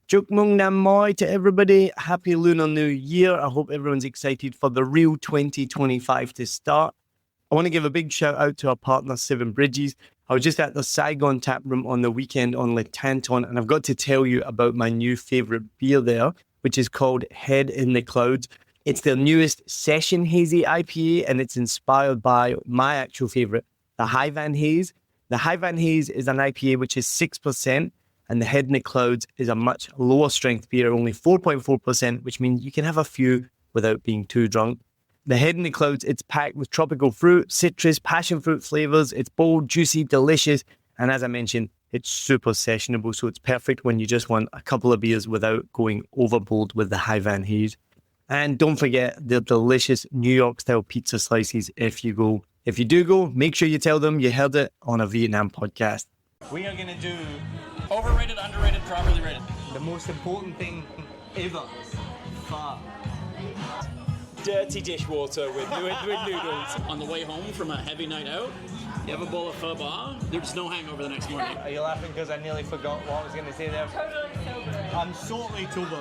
Chúc mừng năm mới to everybody. Happy Lunar New Year. I hope everyone's excited for the real 2025 to start. I want to give a big shout out to our partner, Seven Bridges. I was just at the Saigon tap room on the weekend on Le Tanton, and I've got to tell you about my new favorite beer there, which is called Head in the Clouds. It's their newest Session Hazy IPA, and it's inspired by my actual favorite, the High Van Haze. The High Van Haze is an IPA which is 6%, and the Head in the Clouds is a much lower strength beer, only 4.4%, which means you can have a few without being too drunk. The Head in the Clouds, it's packed with tropical fruit, citrus, passion fruit flavors. It's bold, juicy, delicious. And as I mentioned, it's super sessionable. So it's perfect when you just want a couple of beers without going overboard with the High Van Haze. And don't forget the delicious New York style pizza slices if you go. If you do go, make sure you tell them you heard it on a Vietnam podcast. We are going to do overrated, underrated, properly rated. the most important thing ever. Pho. Dirty dishwater with noodles. On the way home from a heavy night out, you have a bowl of pho bar, there's no hangover the next morning. Are you laughing because I nearly forgot what I was going to say there? Totally sober. I'm totally sober.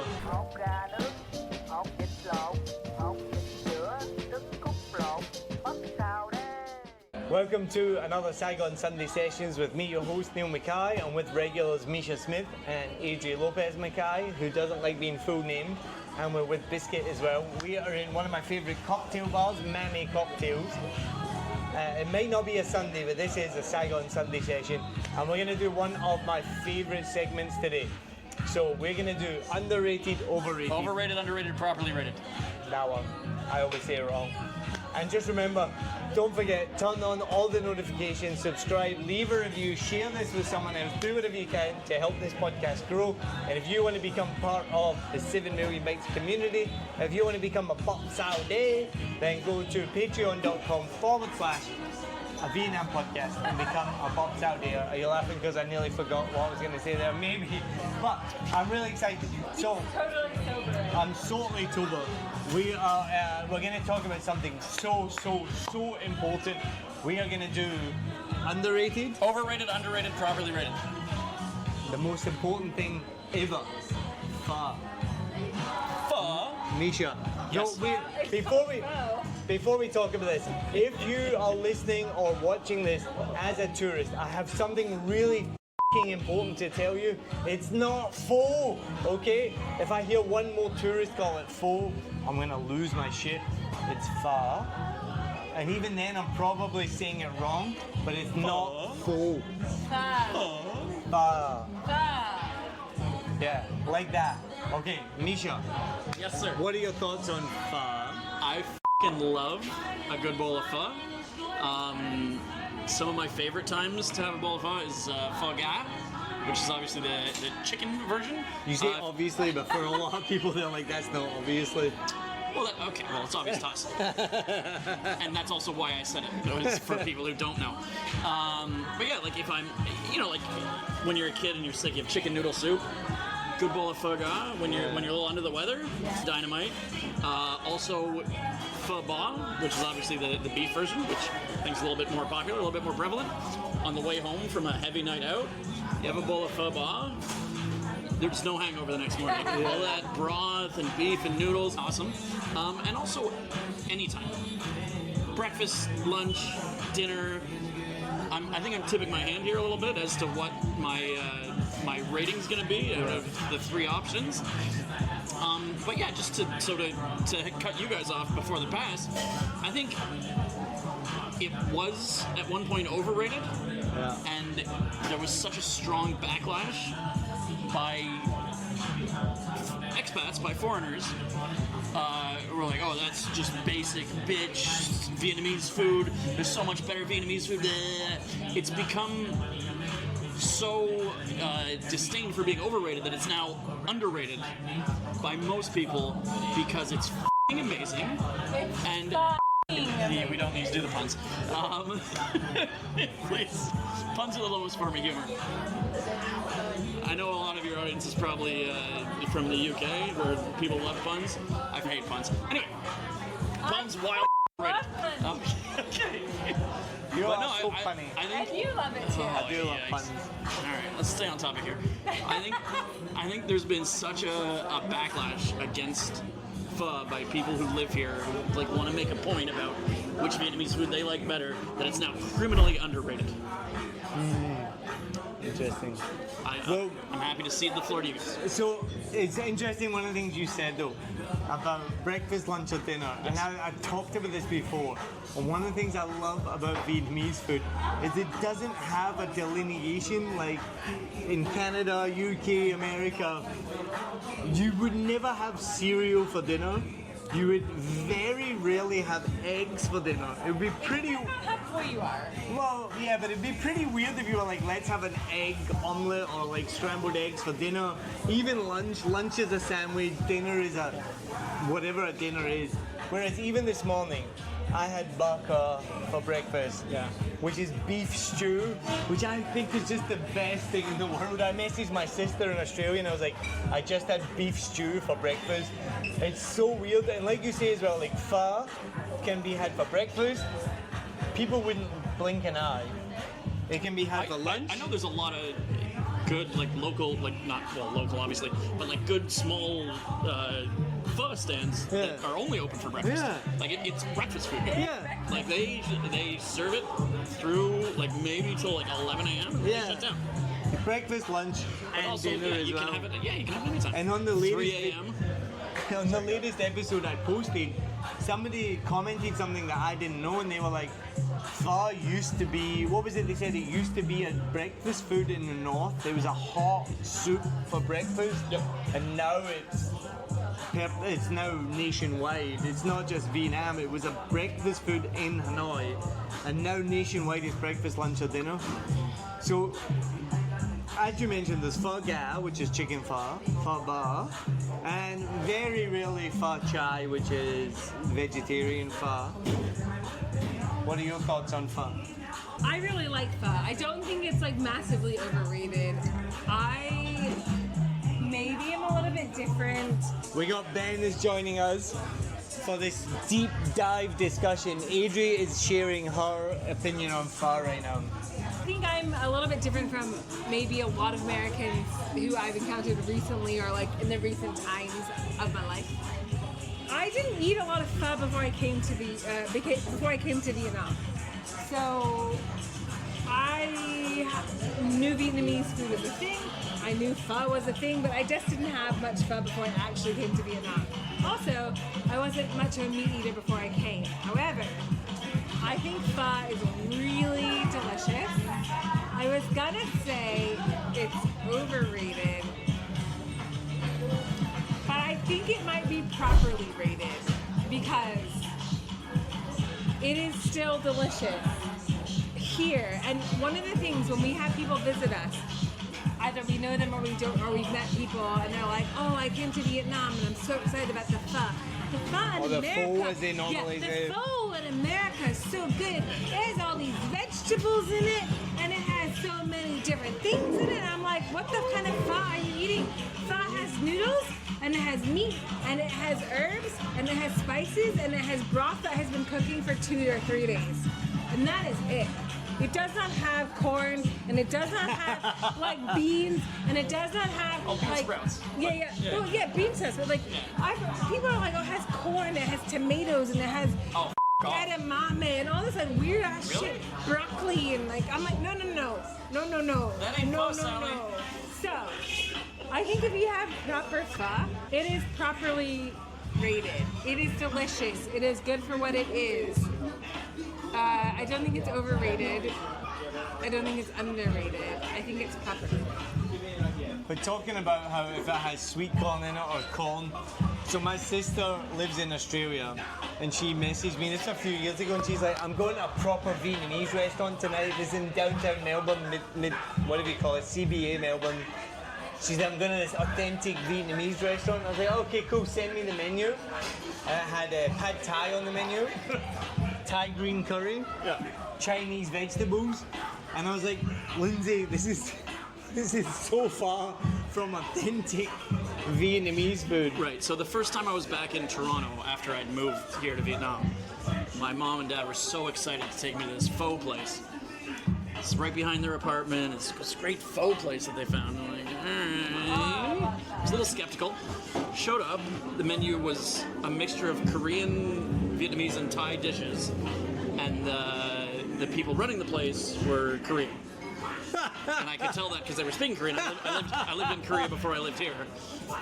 Welcome to another Saigon Sunday Sessions with me, your host Niall Mackay, and with regulars Misha Smith and Adria Lopez Mackay, who doesn't like being full named, and we're with Biscuit as well. We are in one of my favourite cocktail bars, Mammy Cocktails. It might not be a Sunday, but this is a Saigon Sunday Session, and we're going to do one of my favourite segments today. So we're going to do underrated, overrated. Overrated, underrated, properly rated. That one. I always say it wrong. And just remember, don't forget, turn on all the notifications, subscribe, leave a review, share this with someone else, do whatever you can to help this podcast grow. And if you want to become part of the 7 Million Bikes community, if you want to become a Bob Saudi, then go to patreon.com/a Vietnam podcast and become a Bob Saudi. Are you laughing because I nearly forgot what I was going to say there? Maybe. But I'm really excited. So, Totally sober. I'm totally sober. We're going to talk about something so important. We are going to do underrated, Overrated, underrated, properly rated. the most important thing ever. Pho. Pho? Misha. Yes. No, before we talk about this, if you are listening or watching this as a tourist, I have something really important to tell you. It's not pho, okay? If I hear one more tourist call it pho, I'm gonna lose my shit. It's pho. And even then I'm probably saying it wrong, but it's not pho. Pho. Yeah, like that. Okay, Misha, Yes, sir. what are your thoughts on pho? I f***ing love a good bowl of pho. Some of my favorite times to have a bowl of pho is pho ga, which is obviously the chicken version. You say obviously, but for a lot of people they're like, that's not obviously. Well, it's obvious to us. And that's also why I said it. It's for people who don't know. But yeah, like if I'm, like when you're a kid and you're sick, you have chicken noodle soup. Good bowl of pho ga when you're a little under the weather. It's dynamite. Also, pho ba, which is obviously the beef version, which I think is a little bit more popular, a little bit more prevalent. On the way home from a heavy night out, you have a bowl of pho ba. There's no hangover the next morning. All that broth and beef and noodles, awesome. And also, anytime. Breakfast, lunch, dinner. I think I'm tipping my hand here a little bit as to what my rating's going to be out of the 3 options. But yeah, just to cut you guys off before the pass, I think it was at one point overrated, and there was such a strong backlash by expats, by foreigners, who were like, oh, that's just basic bitch Vietnamese food. There's so much better Vietnamese food. It's become so disdained for being overrated that it's now underrated by most people because it's f***ing amazing. And yeah, we don't need to do the puns. Please, puns are the lowest form of humor. I know a lot of your audience is probably from the UK, where people love puns. I hate puns. Anyway, puns wild. Right. Okay. You are so funny. I think And you love it too. I do love puns. All right, let's stay on topic here. I think I think there's been such a backlash against pho by people who live here who like want to make a point about which Vietnamese food they like better, that it's now criminally underrated. Interesting. I'm happy to cede the floor to you guys. So it's interesting, one of the things you said though about breakfast, lunch or dinner, and I've talked about this before, and one of the things I love about Vietnamese food is it doesn't have a delineation like in Canada, UK, America. You would never have cereal for dinner. You would very rarely have eggs for dinner. It would be pretty... How full you are. Well, yeah, but it'd be pretty weird if you were like, let's have an egg omelette or like scrambled eggs for dinner. Even lunch. Lunch is a sandwich. Dinner is a... whatever a dinner is. Whereas even this morning, I had baka for breakfast. Yeah. Which is beef stew, which I think is just the best thing in the world. I messaged my sister in Australia and I was like, I just had beef stew for breakfast. It's so weird. And like you say as well, like pho can be had for breakfast. People wouldn't blink an eye. It can be had for lunch. I know there's a lot of good, like local, like not well local obviously, but like good small pho stands that are only open for breakfast. Yeah. Like it's breakfast food. Yeah. Like they serve it through like maybe till like 11 a.m. and Yeah. they shut down. Breakfast, lunch, But and also, dinner yeah, as you well. can have it. Yeah, you can have it anytime. And on the latest 3 a.m. On the latest episode I posted, somebody commented something that I didn't know, and they were like, pho used to be, what was it they said? It used to be a breakfast food in the north. There was a hot soup for breakfast, and now it's now nationwide. It's not just Vietnam, it was a breakfast food in Hanoi, and now nationwide it's breakfast, lunch or dinner. So, as you mentioned, there's pho ga, which is chicken pho ba, and very rarely pho chai, which is vegetarian pho. What are your thoughts on pho? I really like pho. I don't think it's like massively overrated. I maybe am a little bit different. We got Ben is joining us for this deep dive discussion. Adria is sharing her opinion on pho right now. I think I'm a little bit different from maybe a lot of Americans who I've encountered recently or like in the recent times of my life. I didn't eat a lot of pho before I came to Vietnam. So I knew Vietnamese food was a thing. I knew pho was a thing, but I just didn't have much pho before I actually came to Vietnam. Also, I wasn't much of a meat eater before I came. However, I think pho is really delicious. I was gonna say it's overrated, but I think it might be properly rated because it is still delicious here. And one of the things when we have people visit us, either we know them or we don't, or we've met people and they're like, oh, I came to Vietnam and I'm so excited about the pho. The pho in the America, pho as they normally say. the pho in America is so good. It has all these vegetables in it and it has so many different things in it. I'm like, what the kind of pho are you eating? Pho has noodles and it has meat and it has herbs and it has spices and it has broth that has been cooking for 2 or 3 days. And that is it. It does not have corn, and it does not have like beans, and it does not have bean like sprouts. Yeah. Well, yeah, bean sprouts. But like, people are like, oh, it has corn, it has tomatoes, and it has edamame, and all this like weird ass shit, broccoli, and like I'm like, no. That ain't pho, Sally. So, I think if you have proper pho, it is properly rated. It is delicious. It is good for what it is. I don't think it's overrated. I don't think it's underrated. I think it's proper. But talking about how if it has sweet corn in it or corn. So my sister lives in Australia and she messaged me this a few years ago and she's like, I'm going to a proper Vietnamese restaurant tonight. It's in downtown Melbourne, what do we call it, CBA Melbourne. She's like, I'm going to this authentic Vietnamese restaurant. I was like, okay, cool, send me the menu. And it had pad thai on the menu. Thai green curry, Chinese vegetables, and I was like, Lindsay, this is so far from authentic Vietnamese food. Right, so the first time I was back in Toronto after I'd moved here to Vietnam, my mom and dad were so excited to take me to this pho place. It's right behind their apartment. It's a great pho place that they found. I'm like, all right. was a little skeptical. Showed up, the menu was a mixture of Korean, Vietnamese, and Thai dishes, and the people running the place were Korean. And I could tell that because they were speaking Korean. I lived in Korea before I lived here,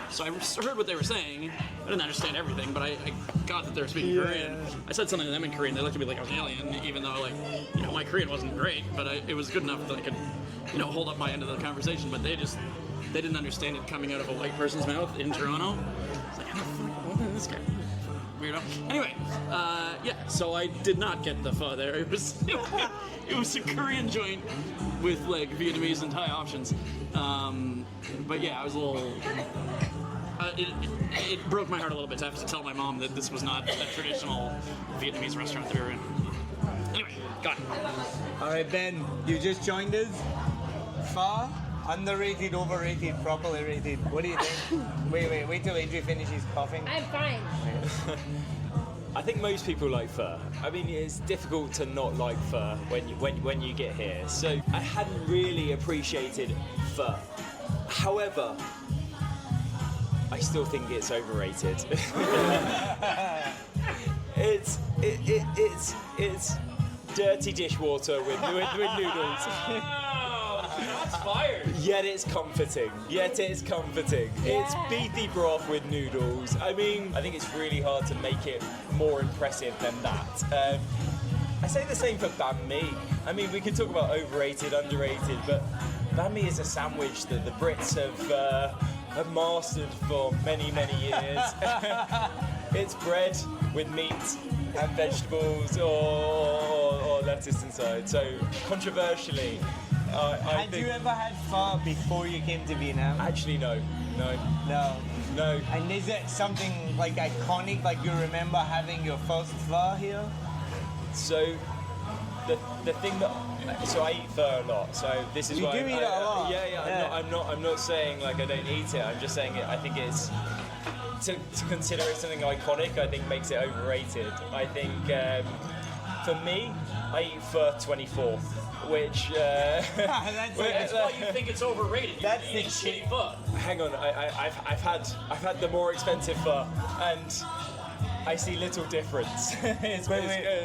so I heard what they were saying. I didn't understand everything, but I got that they were speaking Korean. I said something to them in Korean. They looked at me like I was an alien, even though my Korean wasn't great, but it was good enough that I could hold up my end of the conversation. But they didn't understand it coming out of a white person's mouth in Toronto. It's like, how the fuck, what is this guy? Weirdo. Anyway, so I did not get the pho there. It was a Korean joint with like Vietnamese and Thai options. But yeah, I was a little. It broke my heart a little bit to have to tell my mom that this was not a traditional Vietnamese restaurant that we were in. Anyway, got it. All right, Ben, you just joined us. Pho, underrated, overrated, properly rated. What do you think? Wait till Adria finishes coughing. I'm fine. I think most people like pho. I mean, it's difficult to not like pho when you get here. So I hadn't really appreciated pho. However, I still think it's overrated. It's dirty dishwater with noodles. That's fired. Yet it's comforting. It's beefy broth with noodles. I mean, I think it's really hard to make it more impressive than that. I say the same for banh mi. I mean, we could talk about overrated, underrated, but banh mi is a sandwich that the Brits have mastered for many, many years. It's bread with meat and vegetables or lettuce inside. So controversially, I Had think... you ever had pho before you came to Vietnam? Actually, no. No. And is it something like iconic, like you remember having your first pho here? So the thing that I eat pho a lot. So this is You why do eat it a lot. Yeah. I'm not saying like I don't eat it. I'm just saying I think it's to consider it something iconic. I think makes it overrated. I think for me, I eat pho 24. Which That's Why you think it's overrated? That's you the eat shit. shitty pho. hang on, I've had the more expensive pho, and I see little difference. Wait.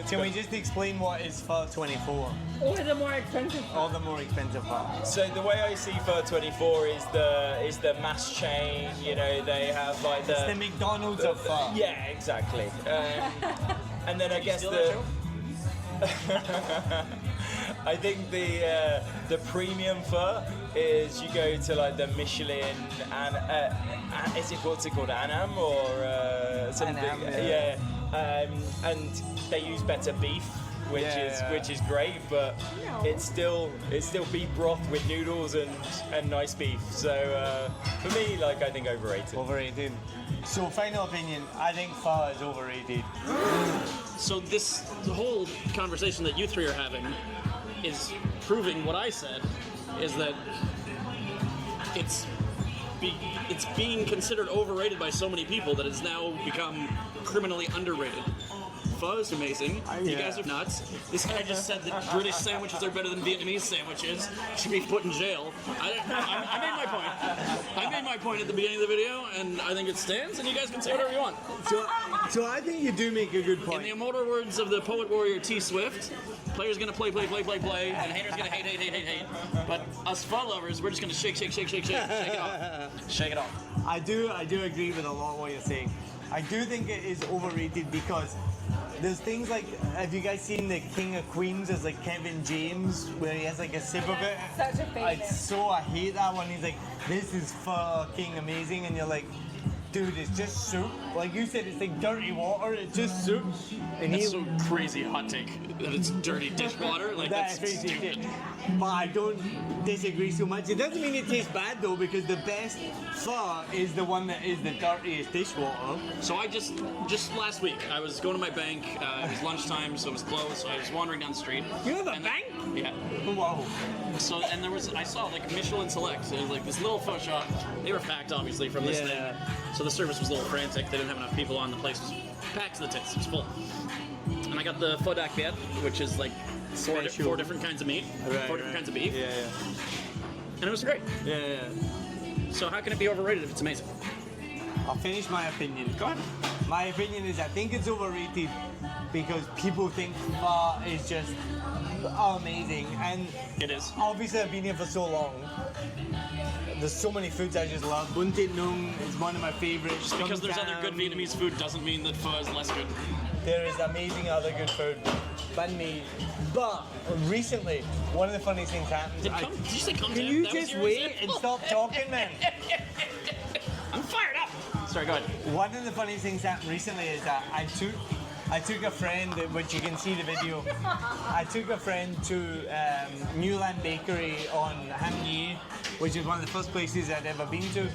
Can we just explain what is pho 24? Or the more expensive. All the more expensive pho. So the way I see pho 24 is the mass chain. You know, they have like It's the McDonald's of pho. Yeah, exactly. And then I guess steal the. that I think the premium pho is you go to like the Michelin and what's it called, Annam or something? Annam, and they use better beef, which is great, but it's still beef broth with noodles and nice beef. So for me, like I think overrated. Overrated. So final opinion, I think pho is overrated. So the whole conversation that you three are having is proving what I said, is that it's being considered overrated by so many people that it's now become criminally underrated. Pho is amazing. You guys are nuts. This guy just said that British sandwiches are better than Vietnamese sandwiches. Should be put in jail. I made my point. I made my point at the beginning of the video, and I think it stands. And you guys can say whatever you want. So I think you do make a good In point. the immortal words of the poet warrior T. Swift, players gonna play, and haters gonna hate. But us pho lovers, we're just gonna shake it off. Shake it off. I do agree with a lot of what you're saying. I do think it is overrated because there's things like, have you guys seen the King of Queens as like Kevin James, where he has like a sip of it? Such a favorite. I hate that one. He's like, this is fucking amazing, and you're like, dude, it's just soup. Like you said, it's like dirty water. It's just soup. And That's so crazy hot take that it's dirty dishwater. Like That's that's crazy stupid. shit. But I don't disagree so much. It doesn't mean it tastes bad though, because the best pho is the one that is the dirtiest dishwater. So I just last week I was going to my bank. It was lunchtime, so it was closed. So I was wandering down the street. You have a and bank? Yeah. Wow. So and I saw like Michelin Select. It was like this little pho shop. They were packed obviously from this Yeah. thing. So the service was a little frantic. They didn't have enough people on. The place was packed to the tits. It was full. And I got the pho dak viet, which is like Special. four different kinds of meat, Right, four different kinds of beef, Yeah. and it was great. Yeah. So how can it be overrated if it's amazing? I'll finish my opinion. Go ahead. My opinion is I think it's overrated because people think pho is just amazing, and It is. obviously I've been here for so long. There's so many foods I just love. Bún thịt nung is one of my favorites. Just because there's other good Vietnamese food doesn't mean that pho is less good. There is amazing other good food. Banh mi. But recently, one of the funniest things happened. Did you say come Can down? you That was just your wait example? and stop talking, man? I'm fired up. Sorry, go ahead. One of the funniest things happened recently is that I took a friend, which you can see the video. I took a friend to Newland Bakery on Ham Nhi, which is one of the first places I'd ever been to.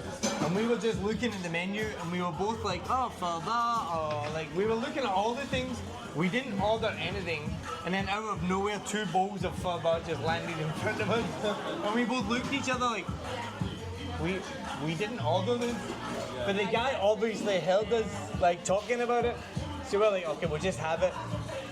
And we were just looking at the menu, and we were both like, oh, pho ba, or like we were looking at all the things. We didn't order anything, and then out of nowhere, 2 bowls of pho ba just landed in front of us, and we both looked at each other like, we didn't order this. But the guy obviously held us like talking about it. So we're like, okay, we'll just have it.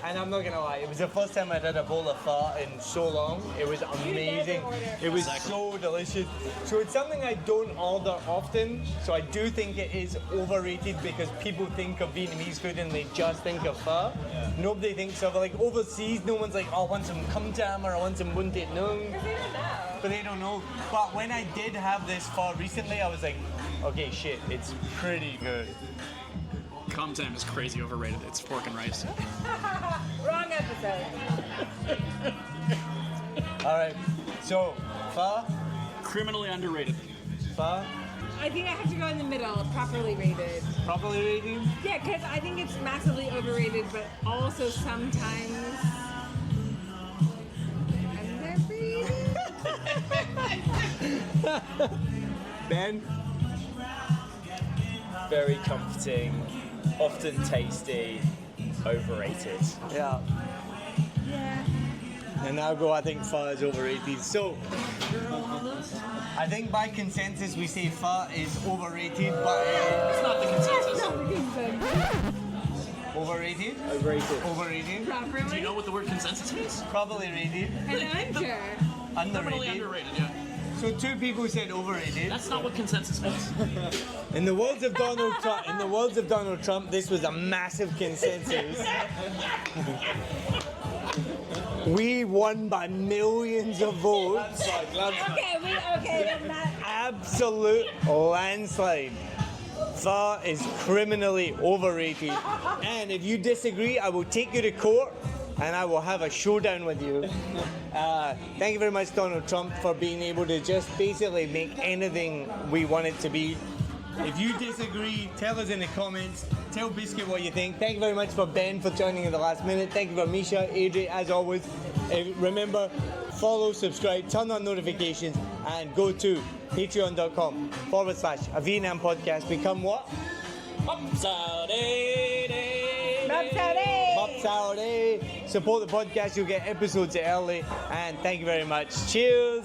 And I'm not gonna lie, it was the first time I'd had a bowl of pho in so long. It was amazing. It was so delicious. So it's something I don't order often. So I do think it is overrated because people think of Vietnamese food and they just think of pho. Nobody thinks of like overseas. No one's like, oh, I want some cum tam or I want some bún thịt nung. But they don't know. But when I did have this pho recently, I was like, okay, shit, it's pretty good. Com tam is crazy overrated. It's pork and rice. Wrong episode. All right, so pho, Criminally underrated. pho, I think I have to go in the middle, properly rated. properly rated. Yeah, because I think it's massively overrated, but also sometimes underrated. Ben, Very comforting, often tasty, overrated. yeah. Yeah. And I'll go, I think pho is overrated. So, I think by consensus we say pho is overrated, but It's not the consensus. overrated? Overrated. Overrated? Properly. Do you know what the word consensus means? Probably rated. And under. Criminally Underrated. underrated, yeah. So 2 people said overrated. That's not what consensus means. In the words of Donald Trump, this was a massive consensus. We won by millions of votes. Okay, then that. Absolute landslide. Pho is criminally overrated. And if you disagree, I will take you to court and I will have a showdown with you. Thank you very much, Donald Trump, for being able to just basically make anything we want it to be. If you disagree, tell us in the comments. Tell Biscuit what you think. Thank you very much for Ben for joining at the last minute. Thank you for Misha, Adria, as always. Remember, follow, subscribe, turn on notifications, and go to patreon.com/a Vietnam podcast. Become what? Saturday. Support the podcast, you'll get episodes early. And thank you very much. Cheers.